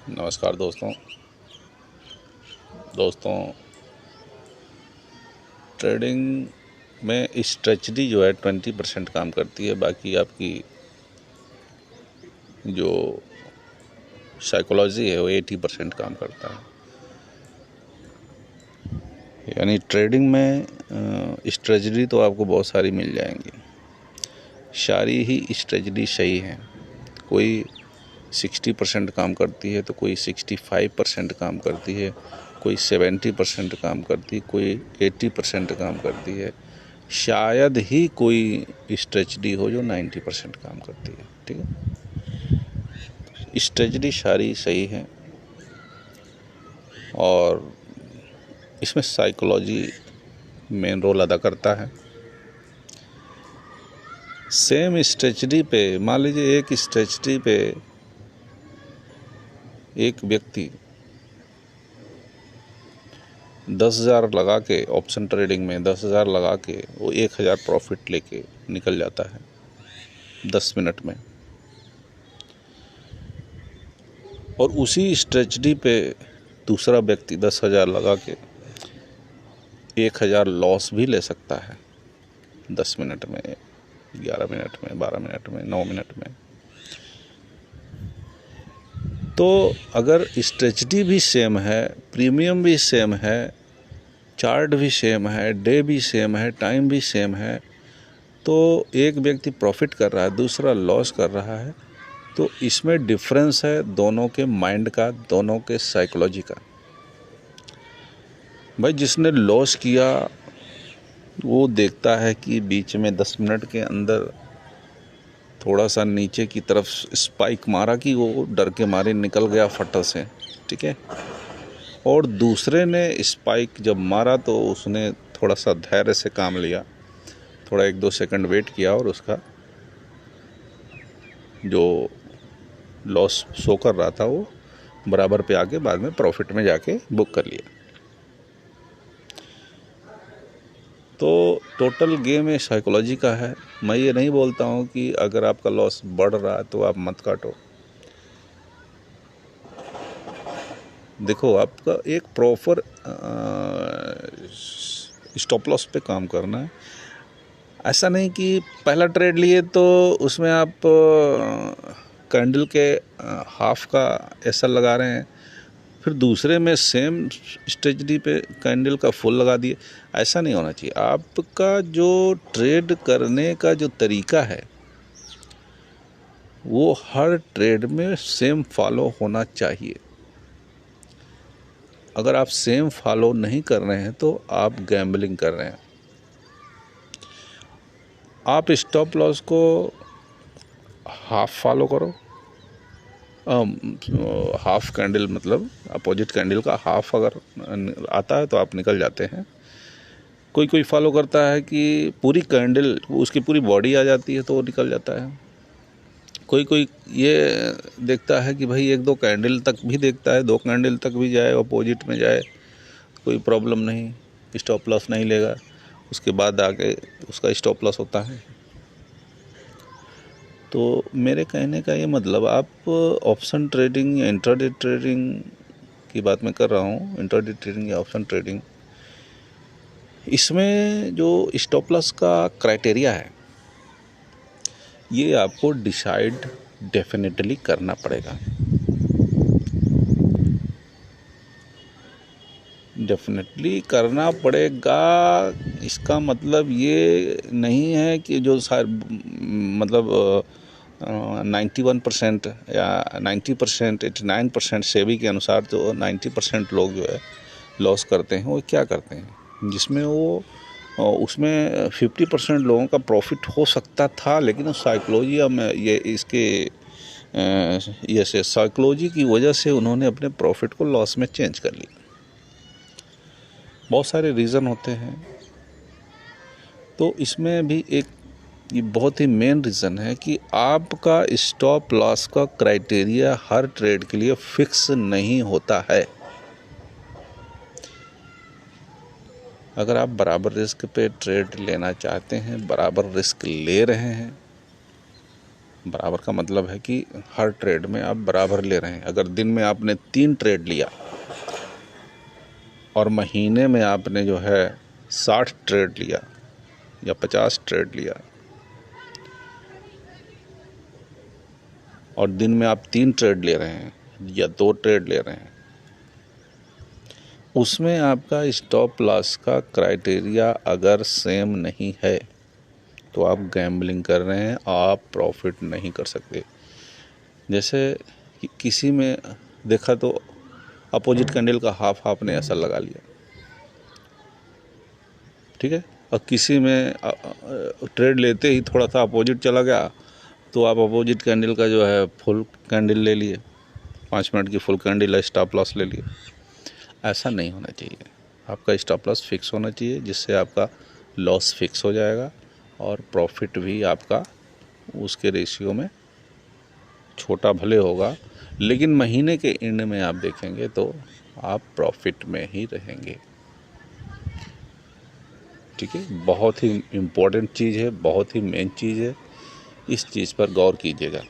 नमस्कार दोस्तों ट्रेडिंग में स्ट्रेटजी जो है 20% काम करती है, बाकी आपकी जो साइकोलॉजी है वो 80% काम करता है। यानी ट्रेडिंग में स्ट्रेटजी तो आपको बहुत सारी मिल जाएंगी, सारी ही स्ट्रेटजी सही है। कोई 60% काम करती है तो कोई 65% काम करती है, कोई 70% काम करती है, कोई 80% काम करती है। शायद ही कोई स्ट्रेटजी हो जो 90% काम करती है। ठीक है, स्ट्रेटजी सारी सही है और इसमें साइकोलॉजी मेन रोल अदा करता है। सेम स्ट्रेटजी पे मान लीजिए एक स्ट्रेटजी पे एक व्यक्ति 10,000 लगा के, ऑप्शन ट्रेडिंग में 10,000 लगा के वो 1,000 प्रॉफिट लेके निकल जाता है 10 मिनट में, और उसी स्ट्रेटजी पे दूसरा व्यक्ति 10,000 लगा के 1,000 लॉस भी ले सकता है 10 मिनट में, 11 मिनट में, 12 मिनट में, 9 मिनट में। तो अगर स्ट्रेटजी भी सेम है, प्रीमियम भी सेम है, चार्ट भी सेम है, डे भी सेम है, टाइम भी सेम है, तो एक व्यक्ति प्रॉफिट कर रहा है, दूसरा लॉस कर रहा है, तो इसमें डिफरेंस है दोनों के माइंड का, दोनों के साइकोलॉजी का। भाई जिसने लॉस किया वो देखता है कि बीच में 10 मिनट के अंदर थोड़ा सा नीचे की तरफ स्पाइक मारा कि वो डर के मारे निकल गया फट से। ठीक है, और दूसरे ने स्पाइक जब मारा तो उसने थोड़ा सा धैर्य से काम लिया, थोड़ा 1-2 सेकंड वेट किया और उसका जो लॉस शो कर रहा था वो बराबर पे आके बाद में प्रॉफिट में जाके बुक कर लिया। तो टोटल गेम है साइकोलॉजी का है। मैं ये नहीं बोलता हूँ कि अगर आपका लॉस बढ़ रहा है तो आप मत काटो। देखो, आपका एक प्रॉपर स्टॉप लॉस पे काम करना है। ऐसा नहीं कि पहला ट्रेड लिए तो उसमें आप कैंडल के हाफ का एसएल लगा रहे हैं, फिर दूसरे में सेम स्ट्रेटजी पे कैंडल का फुल लगा दिए। ऐसा नहीं होना चाहिए। आपका जो ट्रेड करने का जो तरीका है वो हर ट्रेड में सेम फॉलो होना चाहिए। अगर आप सेम फॉलो नहीं कर रहे हैं तो आप गैम्बलिंग कर रहे हैं। आप स्टॉप लॉस को हाफ फॉलो करो, हाफ कैंडल मतलब अपोजिट कैंडल का हाफ अगर आता है तो आप निकल जाते हैं। कोई फॉलो करता है कि पूरी कैंडल उसकी पूरी बॉडी आ जाती है तो वो निकल जाता है। कोई ये देखता है कि भाई 1-2 कैंडल तक भी देखता है, 2 कैंडल तक भी जाए, अपोजिट में जाए, कोई प्रॉब्लम नहीं, स्टॉप लॉस नहीं लेगा, उसके बाद आके उसका स्टॉप लॉस होता है। तो मेरे कहने का ये मतलब, आप ऑप्शन ट्रेडिंग या इंट्राडे ट्रेडिंग की बात मैं कर रहा हूँ, इंट्राडे ट्रेडिंग या ऑप्शन ट्रेडिंग, इसमें जो स्टॉप लॉस का क्राइटेरिया है ये आपको डिसाइड डेफिनेटली करना पड़ेगा। डेफिनेटली करना पड़ेगा। इसका मतलब ये नहीं है कि जो मतलब 91% या 90%, 89% सेबी के अनुसार तो 90% लोग जो है लॉस करते हैं। वो क्या करते हैं जिसमें वो उसमें 50% लोगों का प्रॉफिट हो सकता था, लेकिन साइकोलॉजी में ये इसके ये से साइकोलॉजी की वजह से उन्होंने अपने प्रॉफिट को लॉस में चेंज कर लिया। बहुत सारे रीज़न होते हैं। तो इसमें भी एक ये बहुत ही मेन रीज़न है कि आपका स्टॉप लॉस का क्राइटेरिया हर ट्रेड के लिए फिक्स नहीं होता है। अगर आप बराबर रिस्क पे ट्रेड लेना चाहते हैं, बराबर रिस्क ले रहे हैं, बराबर का मतलब है कि हर ट्रेड में आप बराबर ले रहे हैं। अगर दिन में आपने 3 ट्रेड लिया और महीने में आपने जो है 60 ट्रेड लिया या 50 ट्रेड लिया और दिन में आप 3 ट्रेड ले रहे हैं या 2 ट्रेड ले रहे हैं, उसमें आपका स्टॉप लॉस का क्राइटेरिया अगर सेम नहीं है तो आप गैम्बलिंग कर रहे हैं, आप प्रॉफिट नहीं कर सकते। जैसे किसी में देखा तो अपोजिट कैंडल का हाफ ने ऐसा लगा लिया, ठीक है, और किसी में ट्रेड लेते ही थोड़ा सा अपोजिट चला गया तो आप अपोजिट कैंडल का जो है फुल कैंडल ले लिए, 5 मिनट की फुल कैंडल है, स्टॉप लॉस ले लिए। ऐसा नहीं होना चाहिए। आपका स्टॉप लॉस फिक्स होना चाहिए, जिससे आपका लॉस फिक्स हो जाएगा और प्रॉफिट भी आपका उसके रेशियो में छोटा भले होगा, लेकिन महीने के एंड में आप देखेंगे तो आप प्रॉफिट में ही रहेंगे। ठीक है, बहुत ही इम्पोर्टेंट चीज़ है, बहुत ही मेन चीज़ है, इस चीज़ पर गौर कीजिएगा।